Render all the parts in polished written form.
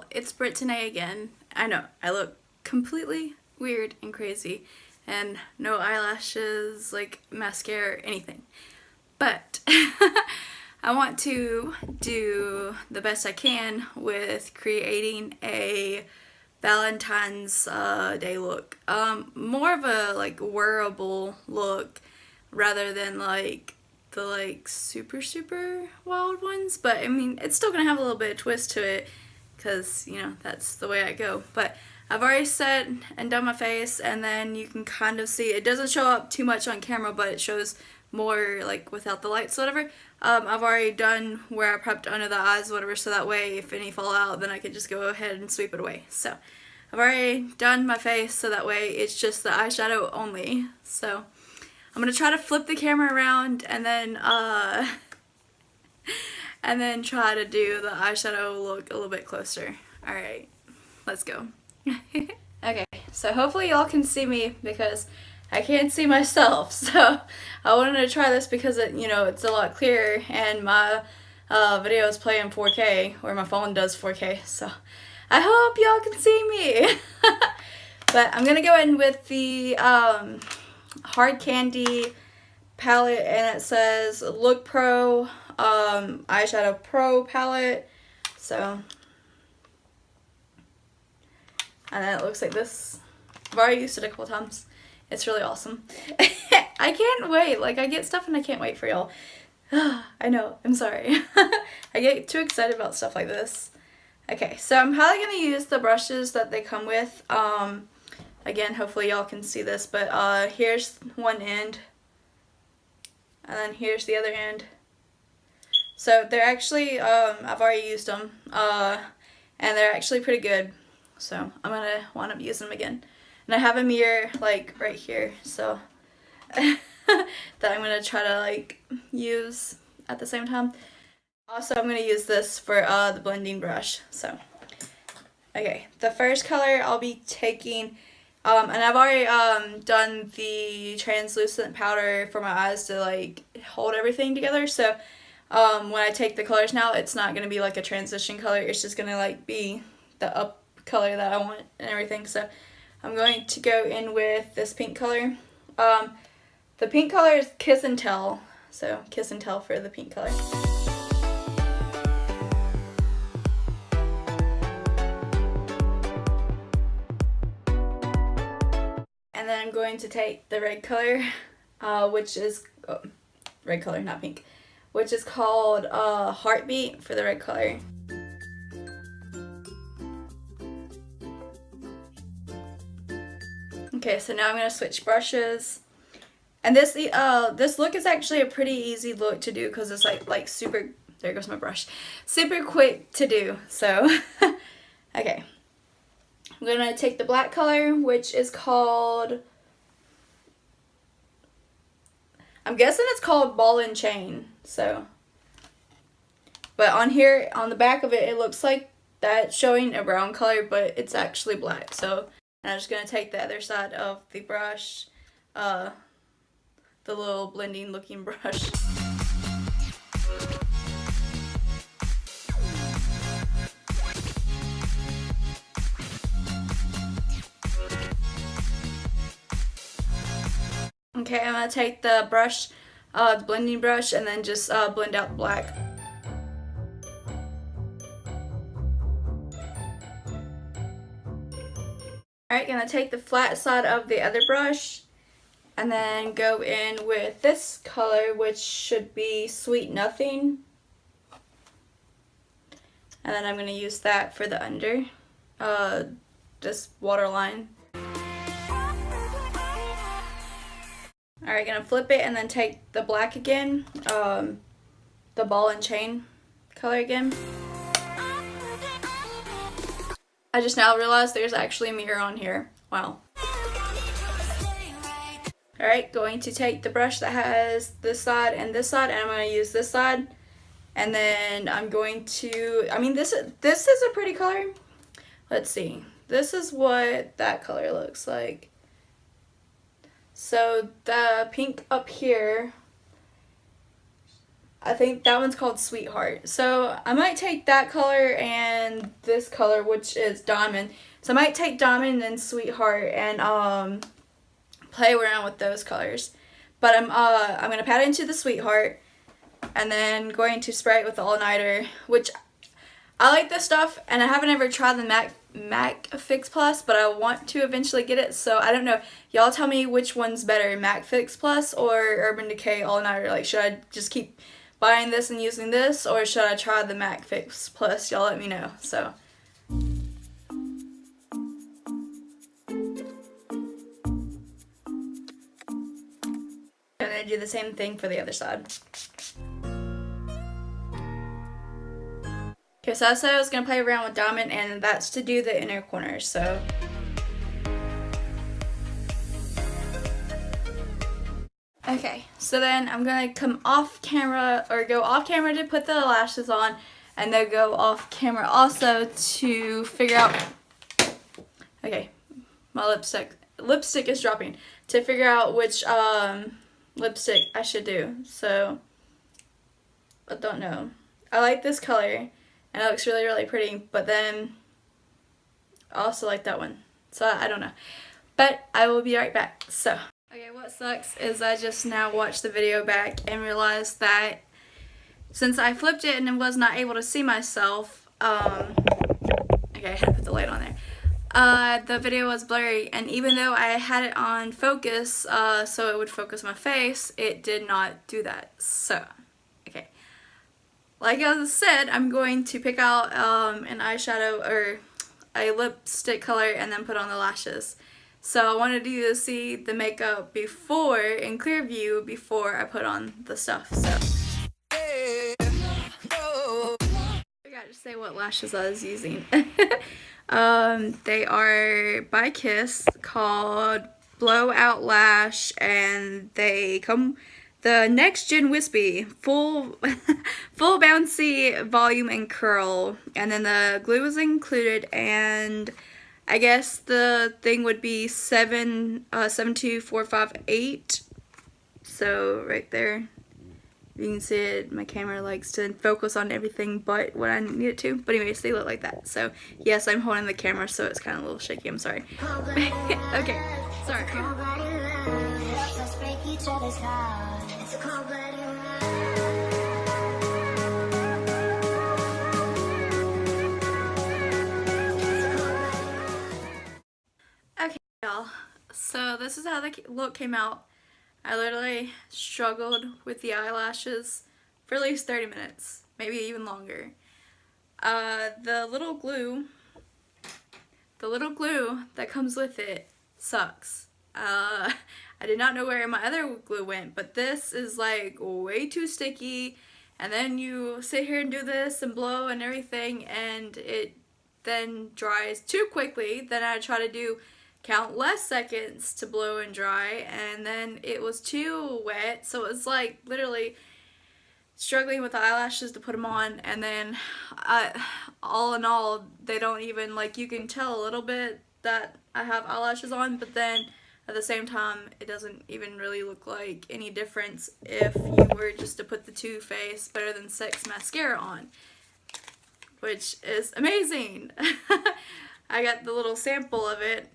y'all, it's Brittany again. I know, I look completely weird and crazy, and no eyelashes, like mascara, anything. But I want to do the best I can with creating a Valentine's Day look. More of a like wearable look rather than like the like super wild ones, but I mean it's still gonna have a little bit of twist to it because you know that's the way I go. But I've already set and done my face, and then you can kind of see it doesn't show up too much on camera, but it shows more like without the lights, whatever. I've already done where I prepped under the eyes, whatever, so that way if any fall out, then I could just go ahead and sweep it away. So I've already done my face, so that way it's just the eyeshadow only. So I'm gonna try to flip the camera around and then try to do the eyeshadow look a little bit closer. Alright, let's go. Okay, so hopefully y'all can see me because I can't see myself. So I wanted to try this because it, you know, it's a lot clearer, and my videos play in 4K, or my phone does 4K. So I hope y'all can see me. But I'm gonna go in with the Hard Candy palette, and it says Look Pro Eyeshadow Pro palette. So, and then it looks like this. I've already used it a couple times. It's really awesome. I can't wait. Like, I get stuff and I can't wait for y'all. I know, I'm sorry. I get too excited about stuff like this. Okay, so I'm probably going to use the brushes that they come with. Again, hopefully y'all can see this, but here's one end, and then here's the other end. So they're actually, I've already used them, and they're actually pretty good. So I'm going to wind up using them again. And I have a mirror, like, right here, so that I'm going to try to, like, use at the same time. Also, I'm going to use this for the blending brush. So, okay, the first color I'll be taking, and I've already done the translucent powder for my eyes to, like, hold everything together. So, when I take the colors now, it's not going to be, like, a transition color. It's just going to, like, be the up color that I want and everything. So, I'm going to go in with this pink color. The pink color is Kiss and Tell. So, Kiss and Tell for the pink color. And then I'm going to take the red color, which is, red color, not pink, which is called Heartbeat for the red color. Okay, so now I'm going to switch brushes. And this look is actually a pretty easy look to do because it's like super, there goes my brush, super quick to do. So, okay. I'm going to take the black color, which is called, I'm guessing it's called Ball and Chain. So, but on here, on the back of it, it looks like that's showing a brown color, but it's actually black. So, I'm just going to take the other side of the brush, the little blending looking brush. Okay, I'm going to take the brush, the blending brush, and then just blend out the black. Alright, going to take the flat side of the other brush and then go in with this color, which should be Sweet Nothing. And then I'm going to use that for the under, this waterline. Alright, going to flip it and then take the black again, the Ball and Chain color again. I just now realized there's actually a mirror on here. Wow. Alright, going to take the brush that has this side, and I'm going to use this side. And then I'm going to, I mean, this is a pretty color. Let's see. This is what that color looks like. So the pink up here, I think that one's called Sweetheart. So I might take that color and this color, which is Diamond. So I might take Diamond and Sweetheart and play around with those colors. But I'm gonna pat it into the Sweetheart and then going to spray it with the All Nighter, which I like this stuff, and I haven't ever tried the MAC Fix Plus, but I want to eventually get it. So I don't know. Y'all tell me which one's better, MAC Fix Plus or Urban Decay All Nighter. Like, should I just keep buying this and using this, or should I try the MAC Fix Plus? Y'all let me know. So I'm gonna do the same thing for the other side. Okay, so I said I was gonna play around with Diamond, and that's to do the inner corners. So okay, so then I'm gonna come off camera, or go off camera to put the lashes on, and then go off camera also to figure out, okay, my lipstick is dropping, to figure out which lipstick I should do. So I don't know. I like this color and it looks really, really pretty, but then I also like that one. So I don't know. But I will be right back. So okay, what sucks is I just now watched the video back and realized that since I flipped it and was not able to see myself, okay, I had to put the light on there. The video was blurry, and even though I had it on focus, so it would focus my face, it did not do that. So, okay. Like I said, I'm going to pick out an eyeshadow or a lipstick color and then put on the lashes. So I wanted you to see the makeup before, in clear view, before I put on the stuff. So I forgot to say what lashes I was using. They are by Kiss, called Blowout Lash, and they come the Next Gen Wispy, full bouncy volume and curl, and then the glue is included, and I guess the thing would be 72458. So right there, you can see it. My camera likes to focus on everything but what I need it to. But anyways, they look like that. So yes, I'm holding the camera, so it's kind of a little shaky. I'm sorry. Okay, sorry. Okay, y'all. So this is how the look came out. I literally struggled with the eyelashes for at least 30 minutes, maybe even longer. The little glue that comes with it sucks. I did not know where my other glue went, but this is like way too sticky, and then you sit here and do this and blow and everything, and it then dries too quickly. Then I try to do countless seconds to blow and dry, and then it was too wet, so it was like literally struggling with the eyelashes to put them on. And then all in all, they don't even, like, you can tell a little bit that I have eyelashes on, but then at the same time it doesn't even really look like any difference if you were just to put the Too Faced Better Than Sex mascara on, which is amazing. I got the little sample of it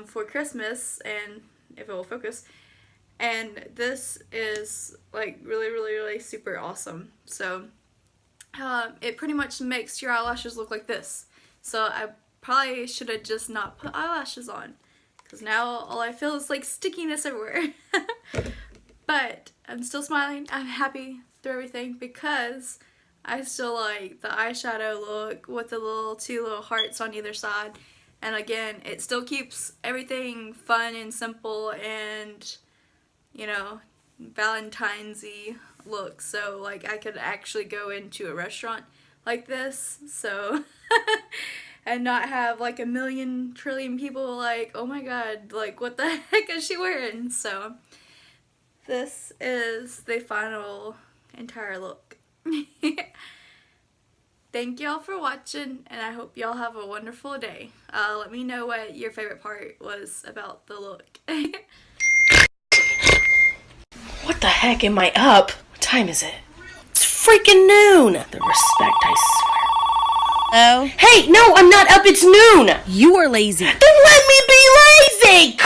for Christmas, and if it will focus, and this is like really, really, really super awesome. So it pretty much makes your eyelashes look like this. So I probably should have just not put eyelashes on, because now all I feel is like stickiness everywhere. But I'm still smiling. I'm happy through everything because I still like the eyeshadow look with the two little hearts on either side. And again, it still keeps everything fun and simple and, you know, Valentines-y look. So, like, I could actually go into a restaurant like this, so, and not have like a million trillion people like, oh my god, like, what the heck is she wearing? So, this is the final entire look. Thank y'all for watching, and I hope y'all have a wonderful day. Let me know what your favorite part was about the look. What the heck am I up? What time is it? It's freaking noon. The respect, I swear. Hello? Hey, no, I'm not up. It's noon. You are lazy. Then let me be lazy.